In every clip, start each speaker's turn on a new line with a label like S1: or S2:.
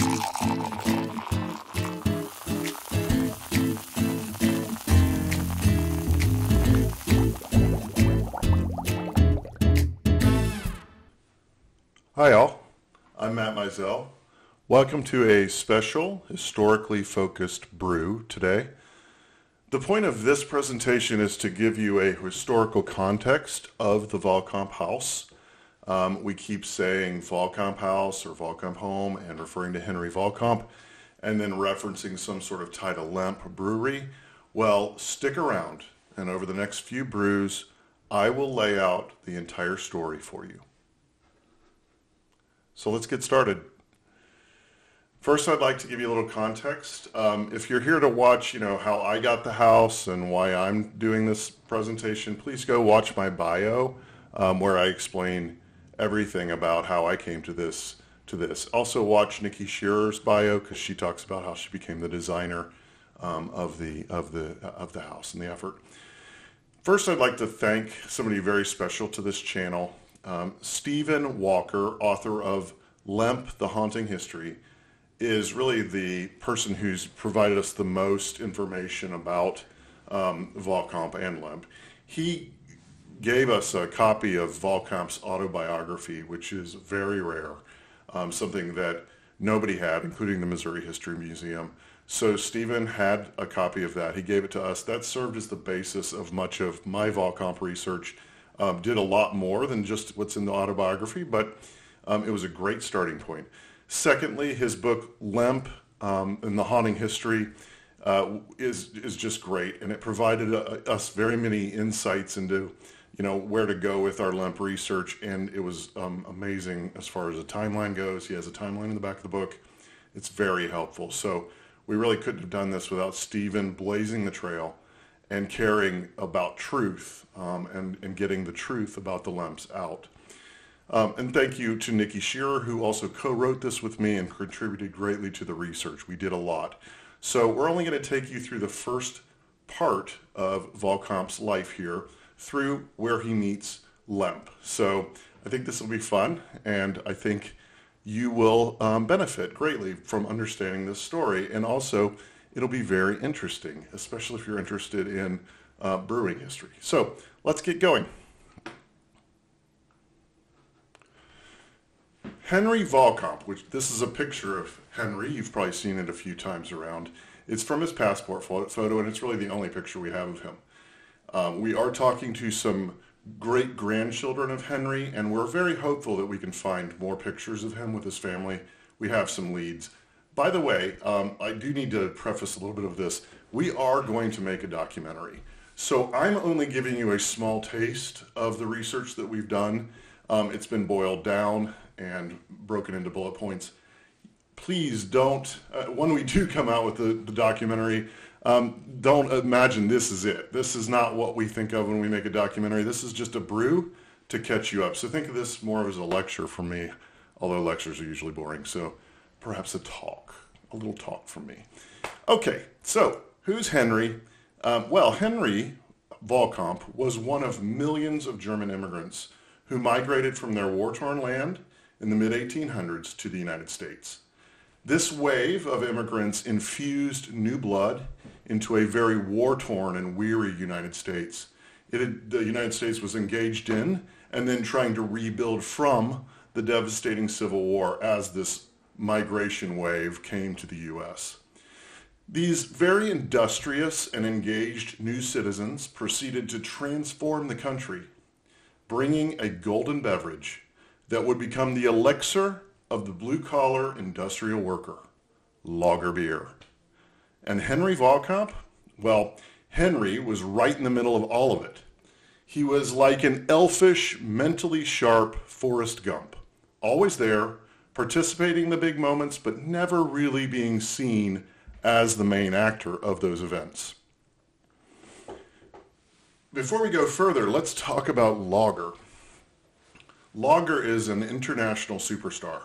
S1: Hi all, I'm Matt Mizell. Welcome to a special, historically focused brew today. The point of this presentation is to give you a historical context of the Vahlkamp house. We keep saying Vahlkamp house or Vahlkamp home and referring to Henry Vahlkamp and then referencing some sort of title Lemp brewery. Well, stick around and over the next few brews, I will lay out the entire story for you. So let's get started. First, I'd like to give you a little context. If you're here to watch, how I got the house and why I'm doing this presentation, please go watch my bio where I explain everything about how I came to this. Also, watch Nikki Shearer's bio because she talks about how she became the designer of the house and the effort. First, I'd like to thank somebody very special to this channel. Stephen Walker, author of Lemp, The Haunting History, is really the person who's provided us the most information about Vahlkamp and Lemp. He gave us a copy of Vahlkamp's autobiography, which is very rare, something that nobody had, including the Missouri History Museum. So Stephen had a copy of that. He gave it to us. That served as the basis of much of my Vahlkamp research. Did a lot more than just what's in the autobiography, but it was a great starting point. Secondly, his book Lemp and the Haunting History is just great, and it provided us very many insights into where to go with our Lemp research, and it was amazing as far as the timeline goes. He has a timeline in the back of the book. It's very helpful. So we really couldn't have done this without Stephen blazing the trail and caring about truth and getting the truth about the Lemps out. And thank you to Nikki Shearer, who also co-wrote this with me and contributed greatly to the research. We did a lot. So we're only going to take you through the first part of Vahlkamp's life here through where he meets Lemp. So I think this will be fun, and I think you will benefit greatly from understanding this story, and also it'll be very interesting, especially if you're interested in brewing history. So let's get going. Henry Vahlkamp, which this is a picture of Henry. You've probably seen it a few times around. It's from his passport photo, and it's really the only picture we have of him. We are talking to some great-grandchildren of Henry, and we're very hopeful that we can find more pictures of him with his family. We have some leads. By the way, I do need to preface a little bit of this. We are going to make a documentary. So I'm only giving you a small taste of the research that we've done. It's been boiled down and broken into bullet points. Please don't, when we do come out with the documentary, don't imagine this is it. This is not what we think of when we make a documentary. This is just a brew to catch you up. So think of this more as a lecture from me, although lectures are usually boring. So perhaps a little talk from me. Okay, so who's Henry? Henry Vahlkamp was one of millions of German immigrants who migrated from their war-torn land in the mid-1800s to the United States. This wave of immigrants infused new blood into a very war-torn and weary United States. The United States was engaged in and then trying to rebuild from the devastating Civil War as this migration wave came to the U.S. These very industrious and engaged new citizens proceeded to transform the country, bringing a golden beverage that would become the elixir of the blue-collar industrial worker, lager beer. And Henry Vahlkamp? Well, Henry was right in the middle of all of it. He was like an elfish, mentally sharp Forrest Gump, always there, participating in the big moments, but never really being seen as the main actor of those events. Before we go further, let's talk about lager. Lager is an international superstar.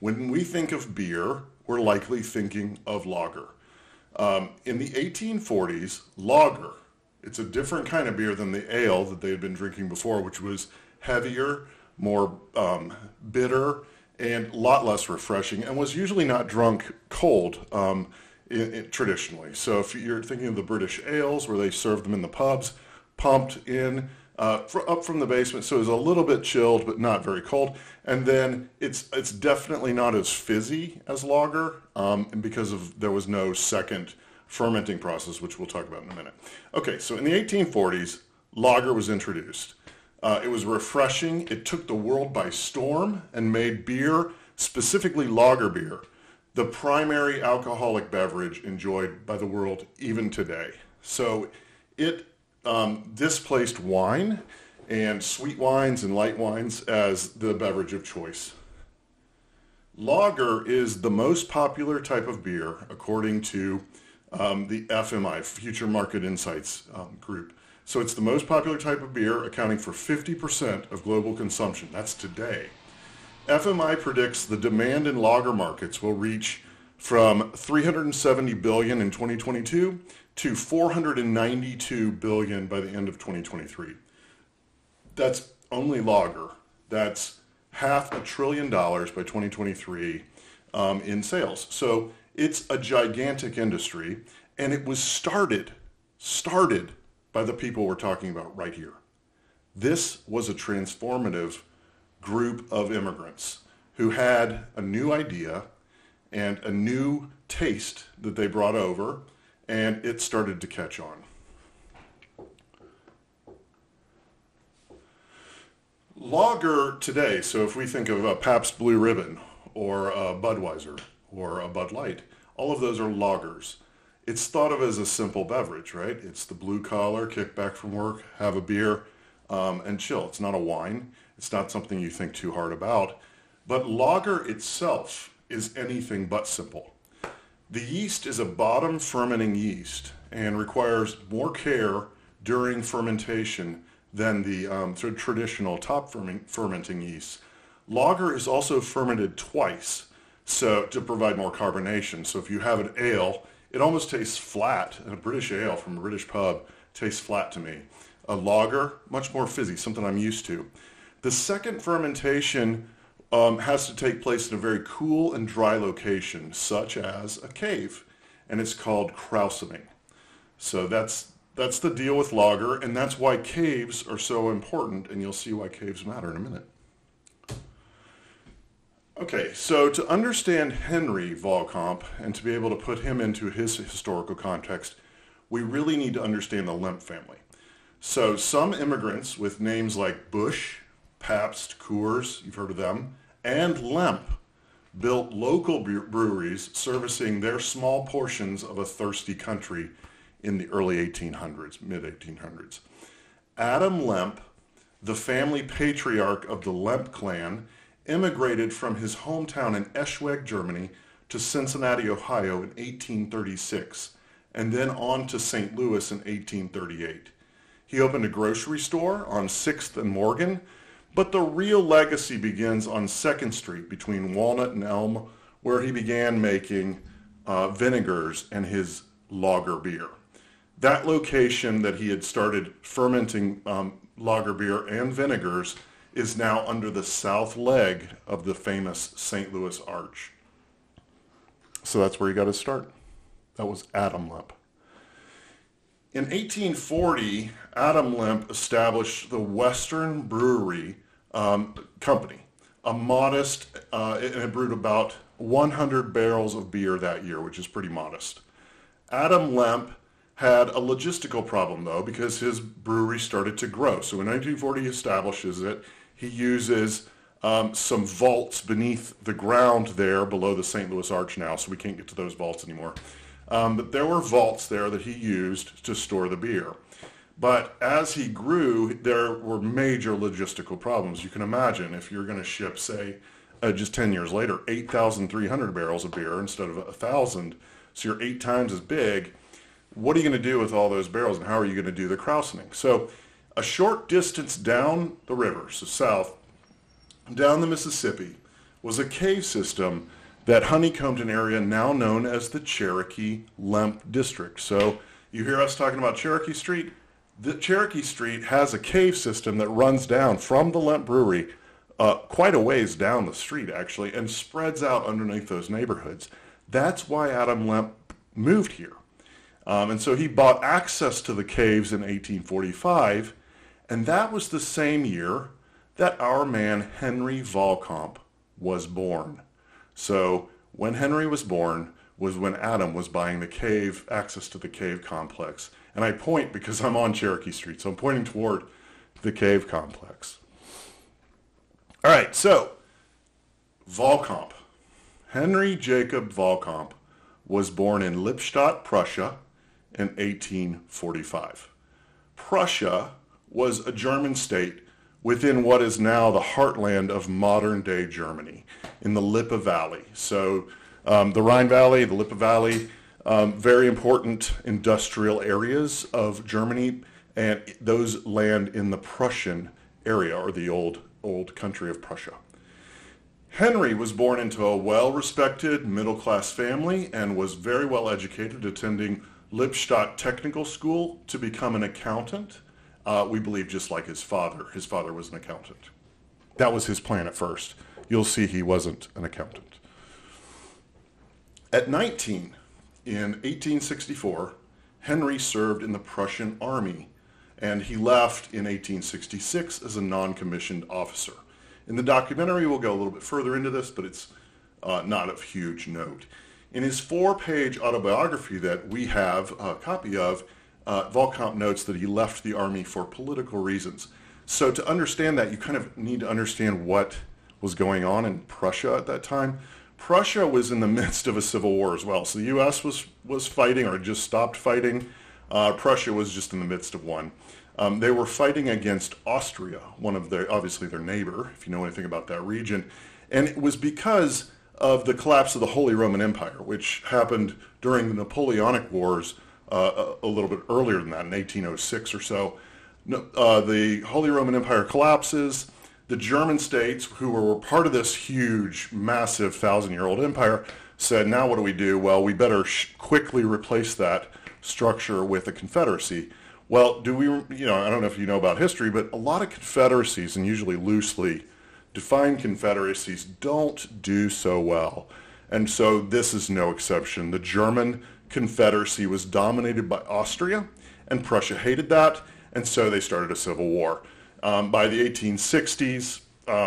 S1: When we think of beer, we're likely thinking of lager. In the 1840s, lager, it's a different kind of beer than the ale that they had been drinking before, which was heavier, more bitter, and a lot less refreshing, and was usually not drunk cold traditionally. So if you're thinking of the British ales where they served them in the pubs, pumped in up from the basement, so it's a little bit chilled but not very cold. And then it's definitely not as fizzy as lager, and because there was no second fermenting process, which we'll talk about in a minute. Okay, so in the 1840s, lager was introduced. It was refreshing. It took the world by storm and made beer, specifically lager beer, the primary alcoholic beverage enjoyed by the world even today. So it displaced wine and sweet wines and light wines as the beverage of choice. Lager is the most popular type of beer according to the FMI, Future Market Insights group. So it's the most popular type of beer, accounting for 50% of global consumption. That's today. FMI predicts the demand in lager markets will reach from $370 billion in 2022 to $492 billion by the end of 2023. That's only lager. That's $500 billion by 2023 in sales. So it's a gigantic industry, and it was started by the people we're talking about right here. This was a transformative group of immigrants who had a new idea and a new taste that they brought over, and it started to catch on. Lager today, so if we think of a Pabst Blue Ribbon or a Budweiser or a Bud Light, all of those are lagers. It's thought of as a simple beverage, right? It's the blue collar, kick back from work, have a beer, and chill. It's not a wine. It's not something you think too hard about. But lager itself is anything but simple. The yeast is a bottom fermenting yeast and requires more care during fermentation than the traditional top fermenting yeast. Lager is also fermented twice, so to provide more carbonation. So if you have an ale, it almost tastes flat. A British ale from a British pub tastes flat to me. A lager, much more fizzy, something I'm used to. The second fermentation has to take place in a very cool and dry location, such as a cave, and it's called krausening. So that's the deal with lager, and that's why caves are so important, and you'll see why caves matter in a minute. Okay, so to understand Henry Vahlkamp and to be able to put him into his historical context, we really need to understand the Lemp family. So some immigrants with names like Bush, Pabst, Coors, you've heard of them, and Lemp built local breweries servicing their small portions of a thirsty country in the early 1800s, mid-1800s. Adam Lemp, the family patriarch of the Lemp clan, immigrated from his hometown in Eschwege, Germany, to Cincinnati, Ohio in 1836, and then on to St. Louis in 1838. He opened a grocery store on 6th and Morgan, but the real legacy begins on 2nd Street between Walnut and Elm, where he began making vinegars and his lager beer. That location that he had started fermenting lager beer and vinegars is now under the south leg of the famous St. Louis Arch. So that's where he got his start. That was Adam Lemp. In 1840, Adam Lemp established the Western Brewery Company, a modest, and it brewed about 100 barrels of beer that year, which is pretty modest. Adam Lemp had a logistical problem, though, because his brewery started to grow. So in 1940, he establishes it. He uses some vaults beneath the ground there below the St. Louis Arch now, so we can't get to those vaults anymore. But there were vaults there that he used to store the beer. But as he grew, there were major logistical problems. You can imagine if you're going to ship, say, just 10 years later, 8,300 barrels of beer instead of 1,000, so you're 8 times as big. What are you going to do with all those barrels, and how are you going to do the krausening? So a short distance down the river, so south, down the Mississippi, was a cave system that honeycombed an area now known as the Cherokee Lemp District. So you hear us talking about Cherokee Street? The Cherokee Street has a cave system that runs down from the Lemp Brewery quite a ways down the street, actually, and spreads out underneath those neighborhoods. That's why Adam Lemp moved here. And so he bought access to the caves in 1845, and that was the same year that our man Henry Vahlkamp was born. So when Henry was born was when Adam was buying the cave, access to the cave complex. And I point because I'm on Cherokee Street, so I'm pointing toward the cave complex. All right, so Vahlkamp. Henry Jacob Vahlkamp was born in Lippstadt, Prussia in 1845. Prussia was a German state within what is now the heartland of modern-day Germany in the Lippe Valley. So the Rhine Valley, the Lippe Valley, very important industrial areas of Germany, and those land in the Prussian area, or the old country of Prussia. Henry was born into a well-respected middle-class family and was very well educated, attending Lippstadt Technical School to become an accountant. We believe just like his father. His father was an accountant. That was his plan at first. You'll see he wasn't an accountant. At 19, in 1864, Henry served in the Prussian army, and he left in 1866 as a non-commissioned officer. In the documentary, we'll go a little bit further into this, but it's not of huge note. In his 4-page autobiography that we have a copy of, Vahlkamp notes that he left the army for political reasons. So to understand that, you kind of need to understand what was going on in Prussia at that time. Prussia was in the midst of a civil war as well. So the U.S. was fighting, or just stopped fighting. Prussia was just in the midst of one. They were fighting against Austria, obviously their neighbor, if you know anything about that region. And it was because of the collapse of the Holy Roman Empire, which happened during the Napoleonic Wars a little bit earlier than that, in 1806 or so. The Holy Roman Empire collapses. The German states, who were part of this huge, massive 1,000-year-old empire, said, now what do we do? Well, we better quickly replace that structure with a confederacy. Well, I don't know if you know about history, but a lot of confederacies, and usually loosely defined confederacies, don't do so well. And so this is no exception. The German Confederacy was dominated by Austria, and Prussia hated that, and so they started a civil war. By the 1860s,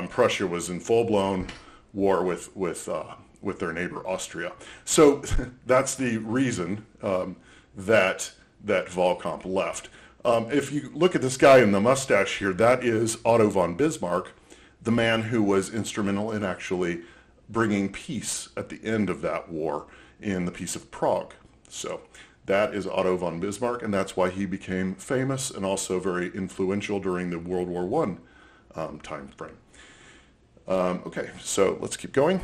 S1: Prussia was in full-blown war with their neighbor Austria. So that's the reason that Vahlkamp left. If you look at this guy in the mustache here, that is Otto von Bismarck, the man who was instrumental in actually bringing peace at the end of that war in the Peace of Prague. So that is Otto von Bismarck, and that's why he became famous and also very influential during the World War I time frame. Okay, so let's keep going.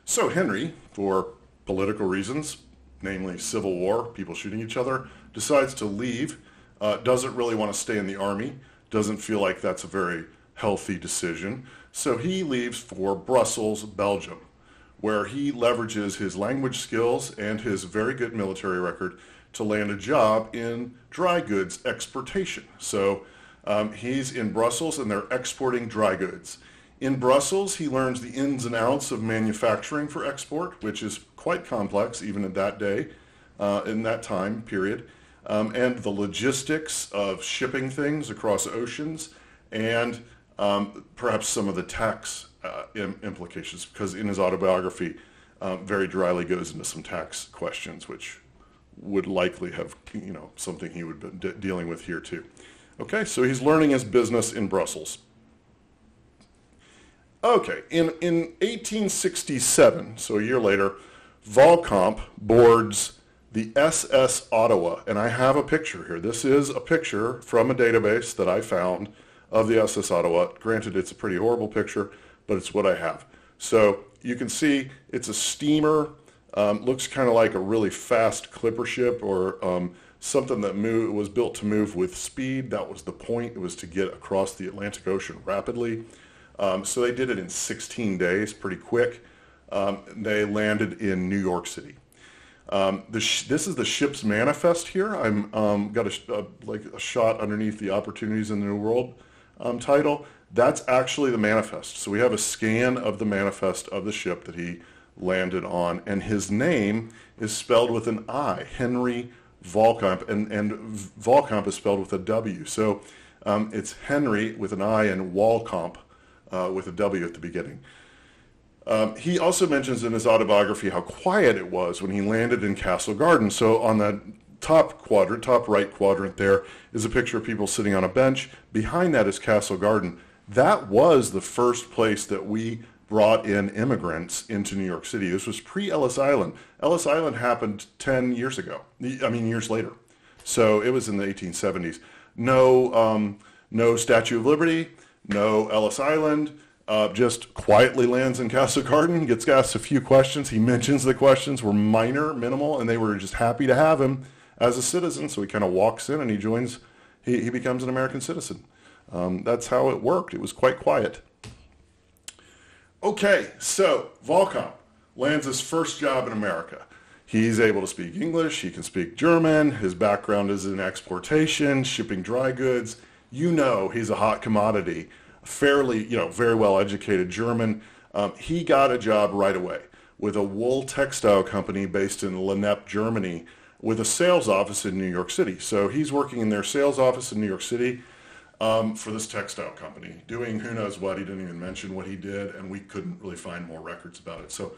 S1: So Henry, for political reasons, namely civil war, people shooting each other, decides to leave, doesn't really want to stay in the army, doesn't feel like that's a very healthy decision. So he leaves for Brussels, Belgium, where he leverages his language skills and his very good military record to land a job in dry goods exportation. So he's in Brussels and they're exporting dry goods. In Brussels, he learns the ins and outs of manufacturing for export, which is quite complex even at that day, in that time period, and the logistics of shipping things across oceans, and perhaps some of the tax implications, because in his autobiography, very dryly goes into some tax questions, which would likely have, something he would be dealing with here too. Okay, so he's learning his business in Brussels. Okay, in 1867, so a year later, Vahlkamp boards the SS Ottawa, and I have a picture here. This is a picture from a database that I found of the SS Ottawa. Granted, it's a pretty horrible picture, but it's what I have. So you can see it's a steamer, looks kind of like a really fast clipper ship, or something that was built to move with speed. That was the point. It was to get across the Atlantic Ocean rapidly. So they did it in 16 days, pretty quick. They landed in New York City. This is the ship's manifest here. I'm got a shot underneath the Opportunities in the New World title, that's actually the manifest. So we have a scan of the manifest of the ship that he landed on, and his name is spelled with an I, Henry Vahlkamp, and Vahlkamp is spelled with a W. So it's Henry with an I and Vahlkamp with a W at the beginning. He also mentions in his autobiography how quiet it was when he landed in Castle Garden. So on the top right quadrant there is a picture of people sitting on a bench. Behind that is Castle Garden. That was the first place that we brought in immigrants into New York City. This was pre-Ellis Island. Ellis Island happened 10 years ago. Years later. So it was in the 1870s. No Statue of Liberty, no Ellis Island. Just quietly lands in Castle Garden, gets asked a few questions. He mentions the questions were minimal, and they were just happy to have him as a citizen. So he kind of walks in and he becomes an American citizen. That's how it worked. It was quite quiet. Okay, so Vahlkamp lands his first job in America. He's able to speak English, he can speak German, his background is in exportation, shipping dry goods. He's a hot commodity. Fairly, very well educated German. He got a job right away with a wool textile company based in Lennep, Germany, with a sales office in New York City. So he's working in their sales office in New York City for this textile company, doing who knows what. He didn't even mention what he did, and we couldn't really find more records about it. So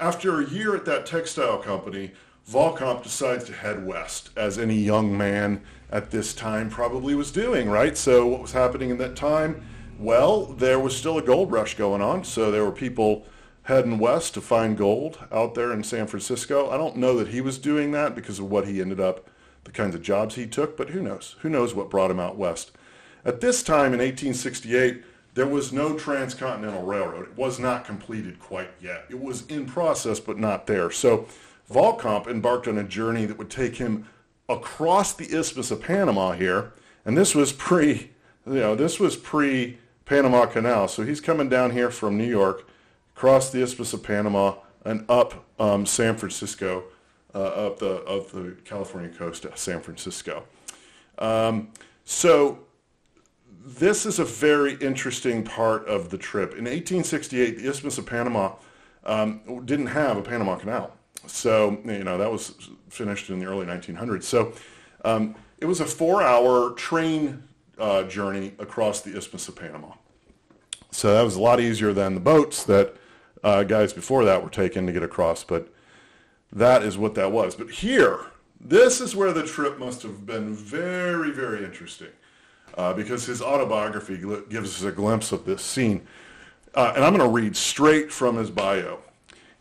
S1: after a year at that textile company, Vahlkamp decides to head west, as any young man at this time probably was doing, right? So what was happening in that time? Well, there was still a gold rush going on, so there were people heading west to find gold out there in San Francisco. I don't know that he was doing that because of what he ended up, the kinds of jobs he took, but who knows? Who knows what brought him out west? At this time in 1868, there was no transcontinental railroad. It was not completed quite yet. It was in process, but not there. So Vahlkamp embarked on a journey that would take him across the Isthmus of Panama here, and this was pre-Panama Canal. So he's coming down here from New York, across the Isthmus of Panama, and up San Francisco, up the California coast to San Francisco. So this is a very interesting part of the trip. In 1868, the Isthmus of Panama didn't have a Panama Canal. So, that was finished in the early 1900s. So it was a 4-hour train journey across the Isthmus of Panama. So that was a lot easier than the boats that guys before that were taking to get across, but that is what that was. But here, this is where the trip must have been very, very interesting, because his autobiography gives us a glimpse of this scene. And I'm going to read straight from his bio.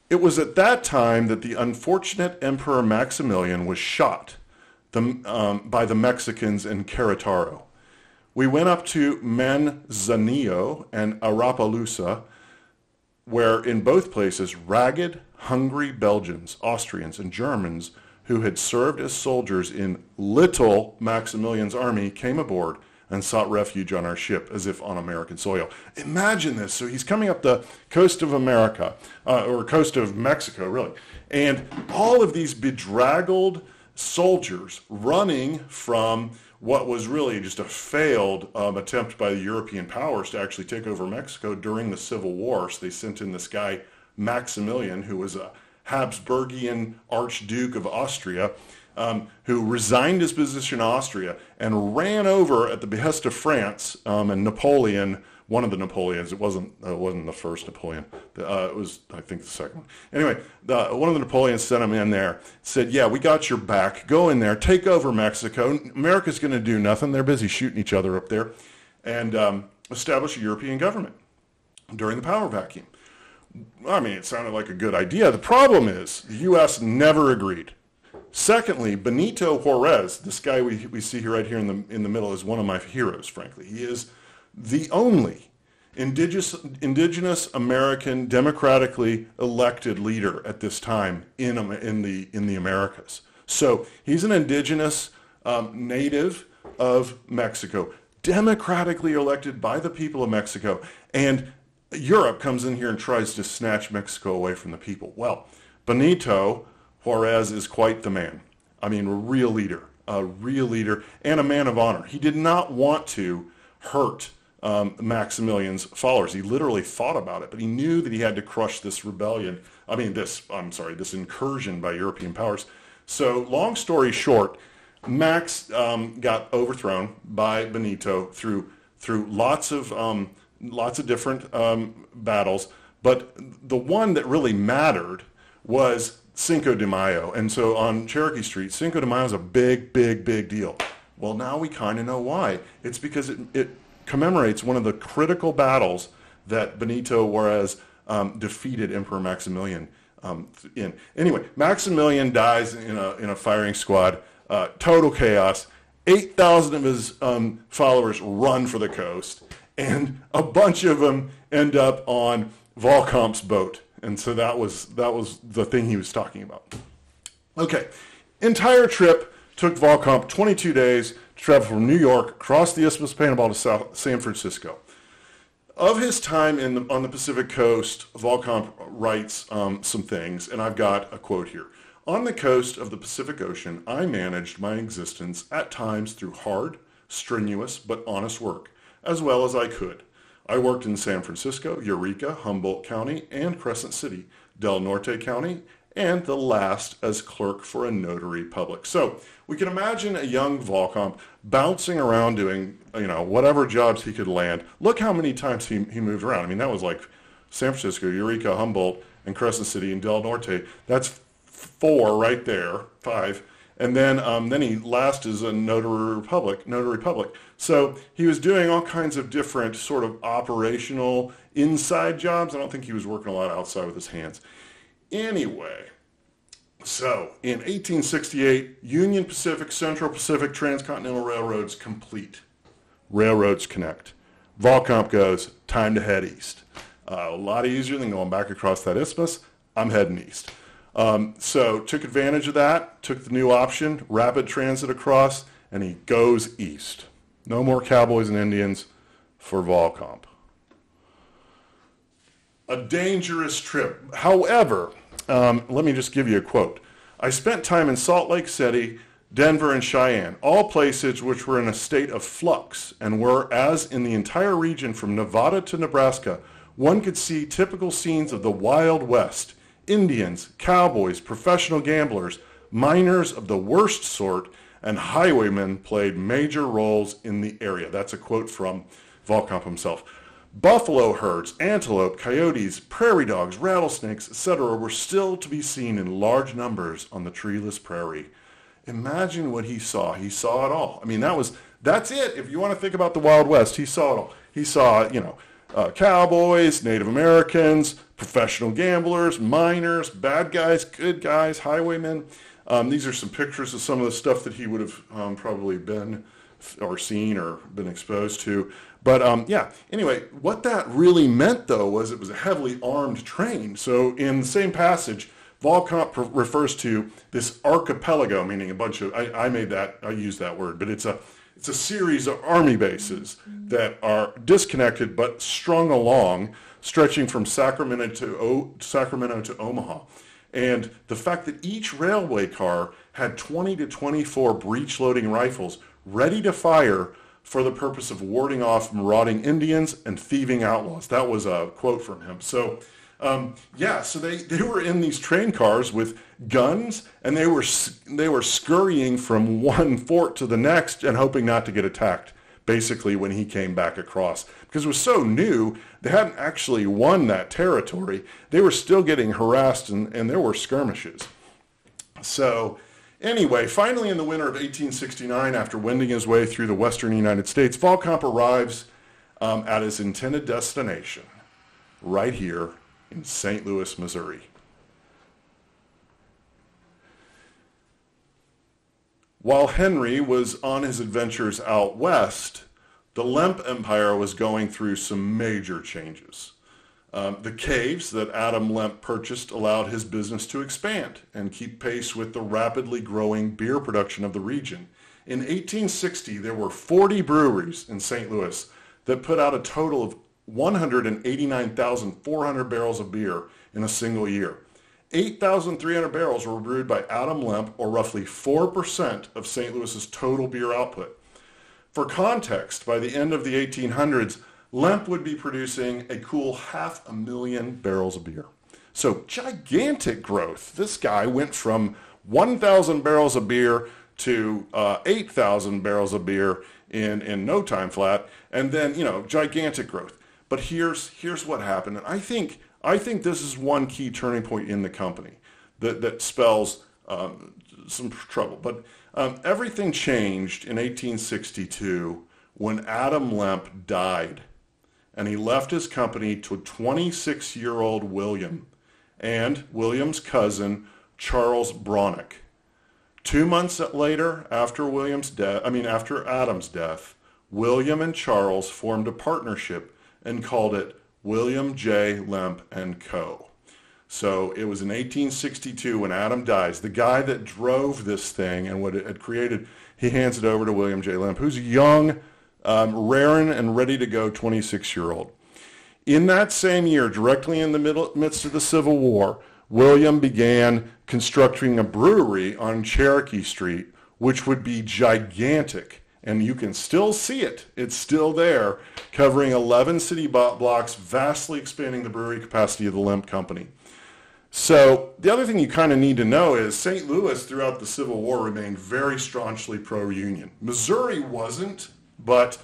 S1: It was at that time that the unfortunate Emperor Maximilian was shot by the Mexicans in Querétaro. We went up to Manzanillo and Arapalusa, where in both places ragged, hungry Belgians, Austrians, and Germans who had served as soldiers in Little Maximilian's army came aboard and sought refuge on our ship as if on American soil. Imagine this. So he's coming up the coast of America, or coast of Mexico, really, and all of these bedraggled soldiers running from what was really just a failed attempt by the European powers to actually take over Mexico during the Civil War. So they sent in this guy, Maximilian, who was a Habsburgian Archduke of Austria, who resigned his position in Austria and ran over at the behest of France, and Napoleon, one of the Napoleons, it wasn't the first Napoleon, it was, I think, the second one. Anyway, one of the Napoleons sent him in there, said, yeah, we got your back, go in there, take over Mexico, America's going to do nothing, they're busy shooting each other up there, and establish a European government during the power vacuum. I mean, it sounded like a good idea. The problem is, the U.S. never agreed. Secondly, Benito Juarez, this guy we see here right here in the middle, is one of my heroes, frankly. He is the only indigenous American democratically elected leader at this time in the Americas. So he's an indigenous native of Mexico, democratically elected by the people of Mexico, and Europe comes in here and tries to snatch Mexico away from the people. Well, Benito Juarez is quite the man. I mean, a real leader, and a man of honor. He did not want to hurt Maximilian's followers. He literally thought about it, but he knew that he had to crush this rebellion. This incursion by European powers. So long story short, Max got overthrown by Benito through lots of different battles, but the one that really mattered was Cinco de Mayo. And so on Cherokee Street, Cinco de Mayo is a big deal. Well, now we kind of know why. It's because it commemorates one of the critical battles that Benito Juarez defeated Emperor Maximilian in. Anyway, Maximilian dies in a firing squad. Total chaos. 8,000 of his followers run for the coast, and a bunch of them end up on Vahlkamp's boat. And so that was the thing he was talking about. Okay, entire trip took Vahlkamp 22 days to travel from New York, across the Isthmus of Panama to San Francisco. Of his time on the Pacific coast, Vahlkamp writes some things, and I've got a quote here. On the coast of the Pacific Ocean, I managed my existence at times through hard, strenuous, but honest work, as well as I could. I worked in San Francisco, Eureka, Humboldt County, and Crescent City, Del Norte County, and the last as clerk for a notary public. So we can imagine a young Vahlkamp bouncing around doing, whatever jobs he could land. Look how many times he moved around. I mean, that was like San Francisco, Eureka, Humboldt, and Crescent City, and Del Norte. That's 4 right there, 5. And then he last is a notary public. So he was doing all kinds of different sort of operational inside jobs. I don't think he was working a lot outside with his hands. Anyway, so in 1868, Union Pacific, Central Pacific, Transcontinental Railroads complete. Railroads connect. Vahlkamp goes, time to head east. A lot easier than going back across that isthmus. I'm heading east. So took advantage of that, took the new option, rapid transit across, and he goes east. No more cowboys and Indians for Vahlkamp. A dangerous trip. However, let me just give you a quote. I spent time in Salt Lake City, Denver, and Cheyenne, all places which were in a state of flux and were, as in the entire region from Nevada to Nebraska, one could see typical scenes of the Wild West. Indians, cowboys, professional gamblers, miners of the worst sort, and highwaymen played major roles in the area. That's a quote from Vahlkamp himself. Buffalo herds, antelope, coyotes, prairie dogs, rattlesnakes, etc. were still to be seen in large numbers on the treeless prairie. Imagine what he saw. He saw it all. I mean, that's it. If you want to think about the Wild West, he saw it all. He saw, cowboys, Native Americans, professional gamblers, miners, bad guys, good guys, highwaymen. These are some pictures of some of the stuff that he would have probably been or seen or been exposed to. But anyway, what that really meant, though, was it was a heavily armed train. So in the same passage, Vahlkamp refers to this archipelago, meaning a bunch of, I used that word, but it's a series of army bases that are disconnected but strung along, stretching from Sacramento to Omaha. And the fact that each railway car had 20 to 24 breech-loading rifles ready to fire for the purpose of warding off marauding Indians and thieving outlaws. That was a quote from him. So, so they were in these train cars with guns, and they were scurrying from one fort to the next and hoping not to get attacked, basically, when he came back across. Because it was so new, they hadn't actually won that territory. They were still getting harassed, and there were skirmishes. So anyway, finally in the winter of 1869, after wending his way through the western United States, Vahlkamp arrives at his intended destination, right here in St. Louis, Missouri. While Henry was on his adventures out west, the Lemp Empire was going through some major changes. The caves that Adam Lemp purchased allowed his business to expand and keep pace with the rapidly growing beer production of the region. In 1860, there were 40 breweries in St. Louis that put out a total of 189,400 barrels of beer in a single year. 8,300 barrels were brewed by Adam Lemp, or roughly 4% of St. Louis's total beer output. For context, by the end of the 1800s, Lemp would be producing a cool 500,000 barrels of beer. So gigantic growth. This guy went from 1,000 barrels of beer to 8,000 barrels of beer in no time flat, and then, gigantic growth. But here's what happened, and I think this is one key turning point in the company that spells some trouble. But everything changed in 1862 when Adam Lemp died, and he left his company to 26-year-old William and William's cousin Charles Bronick. 2 months later, after Adam's death, William and Charles formed a partnership and called it William J. Lemp and Co. So it was in 1862 when Adam dies. The guy that drove this thing and what it had created, he hands it over to William J. Lemp, who's a young, raring and ready to go 26-year-old. In that same year, directly in the midst of the Civil War, William began constructing a brewery on Cherokee Street, which would be gigantic. And you can still see it. It's still there, covering 11 city blocks, vastly expanding the brewery capacity of the Lemp Company. So the other thing you kind of need to know is St. Louis throughout the Civil War remained very staunchly pro-Union. Missouri wasn't, but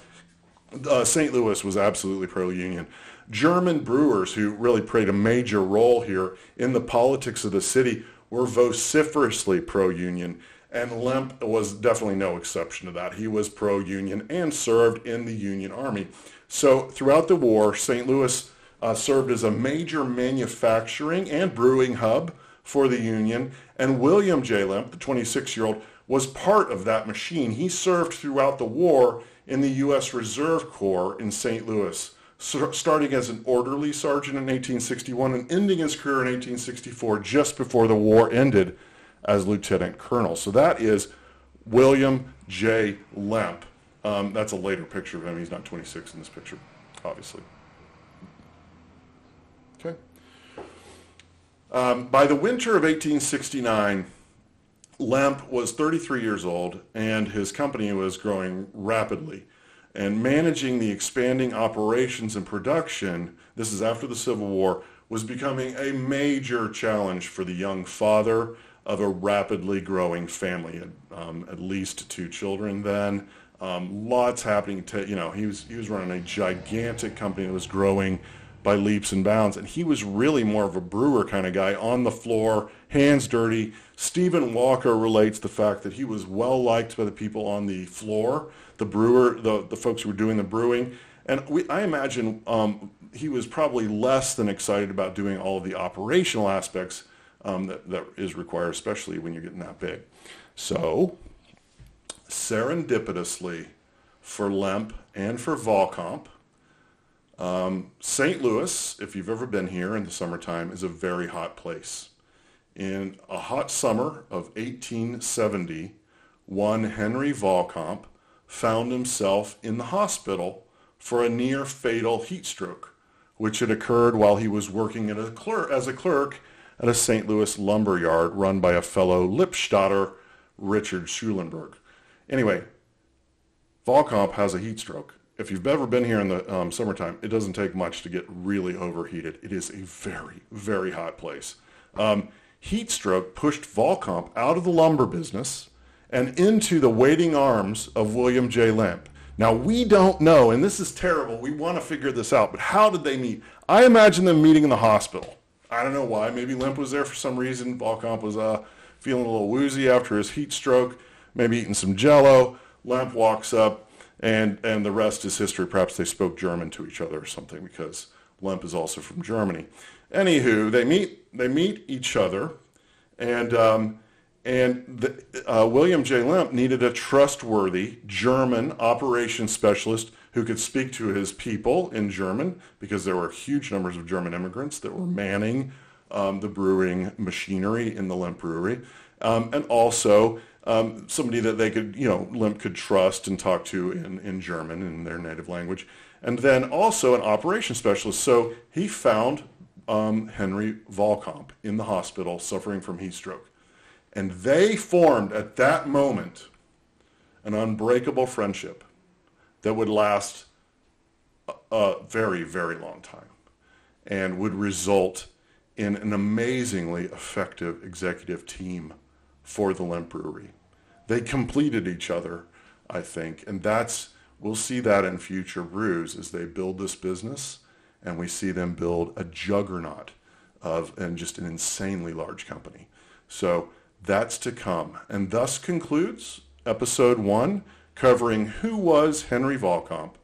S1: St. Louis was absolutely pro-Union. German brewers, who really played a major role here in the politics of the city, were vociferously pro-Union, and Lemp was definitely no exception to that. He was pro-Union and served in the Union Army. So throughout the war, St. Louis served as a major manufacturing and brewing hub for the Union, and William J. Lemp, the 26-year-old, was part of that machine. He served throughout the war in the U.S. Reserve Corps in St. Louis, starting as an orderly sergeant in 1861 and ending his career in 1864, just before the war ended, as lieutenant colonel. So that is William J. Lemp. That's a later picture of him. He's not 26 in this picture, obviously. Okay. By the winter of 1869, Lemp was 33 years old, and his company was growing rapidly. And managing the expanding operations and production, this is after the Civil War, was becoming a major challenge for the young father of a rapidly growing family. At least 2 children then. Lots happening. He was running a gigantic company that was growing by leaps and bounds, and he was really more of a brewer kind of guy, on the floor, hands dirty. Stephen Walker relates the fact that he was well liked by the people on the floor, the brewer, the folks who were doing the brewing, and I imagine he was probably less than excited about doing all of the operational aspects that is required, especially when you're getting that big. So, serendipitously, for Lemp and for Vahlkamp, St. Louis, if you've ever been here in the summertime, is a very hot place. In a hot summer of 1870, one Henry Vahlkamp found himself in the hospital for a near-fatal heat stroke, which had occurred while he was working as a clerk at a St. Louis lumber yard run by a fellow Lippstadter, Richard Schulenberg. Anyway, Vahlkamp has a heat stroke. If you've ever been here in the summertime, it doesn't take much to get really overheated. It is a very, very hot place. Heat stroke pushed Vahlkamp out of the lumber business and into the waiting arms of William J. Lemp. Now, we don't know, and this is terrible. We want to figure this out, but how did they meet? I imagine them meeting in the hospital. I don't know why. Maybe Lemp was there for some reason. Vahlkamp was feeling a little woozy after his heat stroke, maybe eating some Jell-O. Lemp walks up, and the rest is history. Perhaps they spoke German to each other or something, because Lemp is also from Germany. Anywho, they meet each other, and William J. Lemp needed a trustworthy German operations specialist who could speak to his people in German, because there were huge numbers of German immigrants that were manning the brewing machinery in the Lemp Brewery, and also somebody that they could, Lemp could trust and talk to in German, in their native language, and then also an operations specialist. So he found Henry Vahlkamp in the hospital suffering from heat stroke. And they formed, at that moment, an unbreakable friendship that would last a very, very long time and would result in an amazingly effective executive team for the Lemp Brewery. They completed each other, I think, and we'll see that in future brews as they build this business and we see them build a juggernaut and just an insanely large company. So that's to come. And thus concludes episode 1, covering who was Henry Vahlkamp.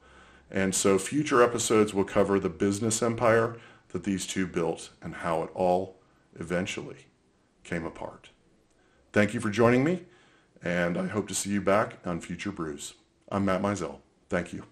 S1: And so future episodes will cover the business empire that these two built and how it all eventually came apart. Thank you for joining me, and I hope to see you back on future brews. I'm Matt Mizell. Thank you.